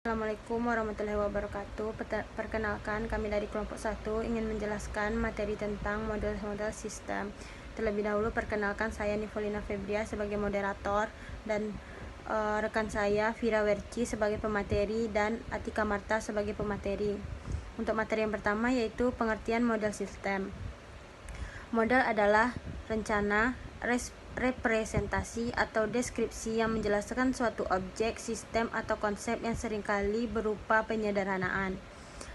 Assalamualaikum warahmatullahi wabarakatuh. Perkenalkan, kami dari kelompok 1 ingin menjelaskan materi tentang model-model sistem. Terlebih dahulu perkenalkan, saya Nivolina Febria sebagai moderator dan rekan saya Vira Werci sebagai pemateri dan Atika Marta sebagai pemateri. Untuk materi yang pertama yaitu pengertian model sistem. Model adalah rencana, representasi atau deskripsi yang menjelaskan suatu objek, sistem, atau konsep yang seringkali berupa penyederhanaan.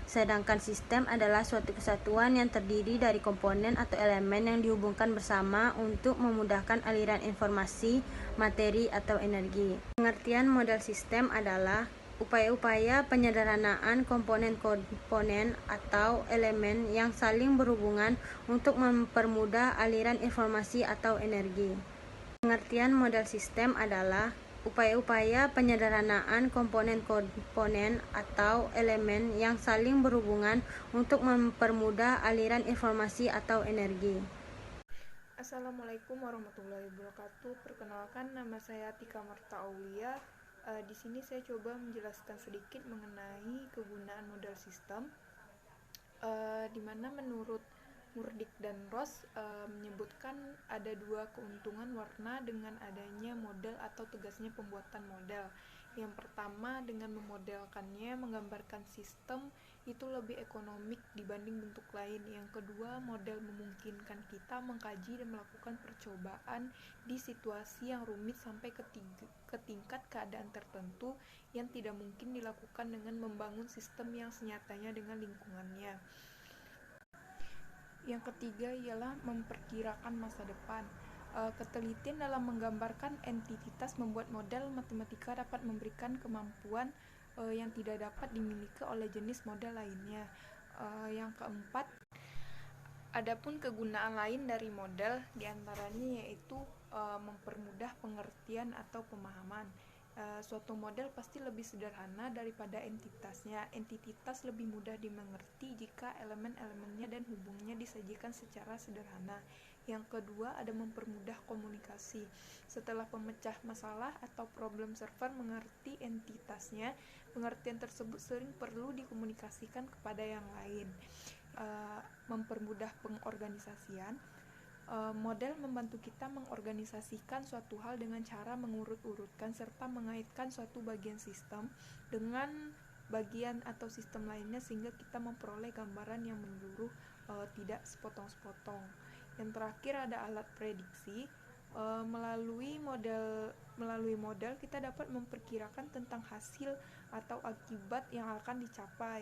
Sedangkan sistem adalah suatu kesatuan yang terdiri dari komponen atau elemen yang dihubungkan bersama untuk memudahkan aliran informasi, materi, atau energi. Pengertian model sistem adalah upaya-upaya penyederhanaan komponen-komponen atau elemen yang saling berhubungan untuk mempermudah aliran informasi atau energi. Pengertian model sistem adalah upaya-upaya penyederhanaan komponen-komponen atau elemen yang saling berhubungan untuk mempermudah aliran informasi atau energi. Assalamualaikum warahmatullahi wabarakatuh. Perkenalkan, nama saya Atika Marta Aulia. Di sini saya coba menjelaskan sedikit mengenai kegunaan model sistem, di mana menurut Murdik dan Ross menyebutkan ada dua keuntungan warna dengan adanya model atau tugasnya pembuatan model. Yang pertama, dengan memodelkannya menggambarkan sistem itu lebih ekonomik dibanding bentuk lain. Yang kedua, model memungkinkan kita mengkaji dan melakukan percobaan di situasi yang rumit sampai ke tingkat keadaan tertentu yang tidak mungkin dilakukan dengan membangun sistem yang senyatanya dengan lingkungannya. Yang ketiga ialah memperkirakan masa depan. Ketelitian dalam menggambarkan entitas membuat model matematika dapat memberikan kemampuan yang tidak dapat dimiliki oleh jenis model lainnya. Yang keempat, adapun kegunaan lain dari model diantaranya yaitu mempermudah pengertian atau pemahaman. Suatu model pasti lebih sederhana daripada entitasnya. Entitas lebih mudah dimengerti jika elemen-elemennya dan hubungnya disajikan secara sederhana. Yang kedua, ada mempermudah komunikasi. Setelah pemecah masalah atau problem server mengerti entitasnya, pengertian tersebut sering perlu dikomunikasikan kepada yang lain. Mempermudah pengorganisasian. Model membantu kita mengorganisasikan suatu hal dengan cara mengurut-urutkan serta mengaitkan suatu bagian sistem dengan bagian atau sistem lainnya sehingga kita memperoleh gambaran yang menyeluruh, tidak sepotong-sepotong. Yang terakhir ada alat prediksi. Melalui model kita dapat memperkirakan tentang hasil atau akibat yang akan dicapai.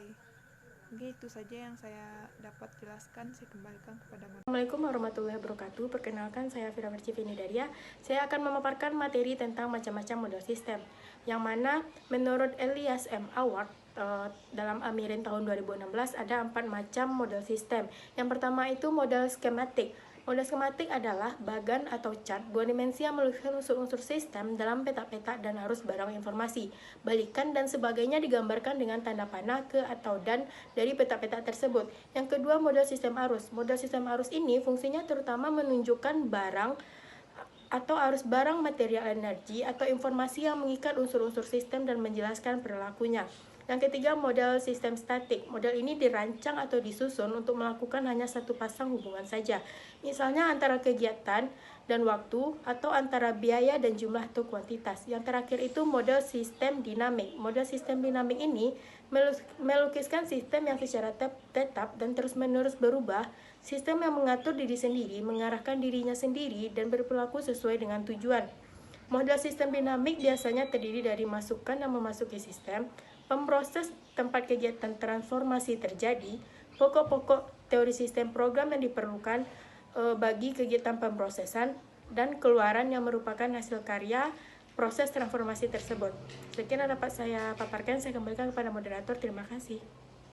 Oke, itu saja yang saya dapat jelaskan. Saya kembalikan kepada moderator. Assalamualaikum warahmatullahi wabarakatuh. Perkenalkan, saya Vira Werci Daria. Saya akan memaparkan materi tentang macam-macam model sistem, yang mana menurut Elias M. Award dalam Amirin tahun 2016 ada 4 macam model sistem. Yang pertama itu model skematik. Model skematik adalah bagan atau chart dua dimensi yang melukiskan unsur-unsur sistem dalam peta-peta dan arus barang informasi. Balikan dan sebagainya digambarkan dengan tanda panah ke atau dan dari peta-peta tersebut. Yang kedua, model sistem arus. Model sistem arus ini fungsinya terutama menunjukkan barang atau arus barang, material, energi atau informasi yang mengikat unsur-unsur sistem dan menjelaskan perilakunya. Yang ketiga, model sistem statik. Model ini dirancang atau disusun untuk melakukan hanya satu pasang hubungan saja. Misalnya antara kegiatan dan waktu atau antara biaya dan jumlah atau kuantitas. Yang terakhir itu model sistem dinamik. Model sistem dinamik ini melukiskan sistem yang secara tetap dan terus-menerus berubah, sistem yang mengatur diri sendiri, mengarahkan dirinya sendiri, dan berperilaku sesuai dengan tujuan. Model sistem dinamik biasanya terdiri dari masukan yang memasuki sistem, pemproses tempat kegiatan transformasi terjadi, pokok-pokok teori sistem program yang diperlukan bagi kegiatan pemrosesan, dan keluaran yang merupakan hasil karya proses transformasi tersebut. Sekian yang dapat saya paparkan, saya kembalikan kepada moderator. Terima kasih.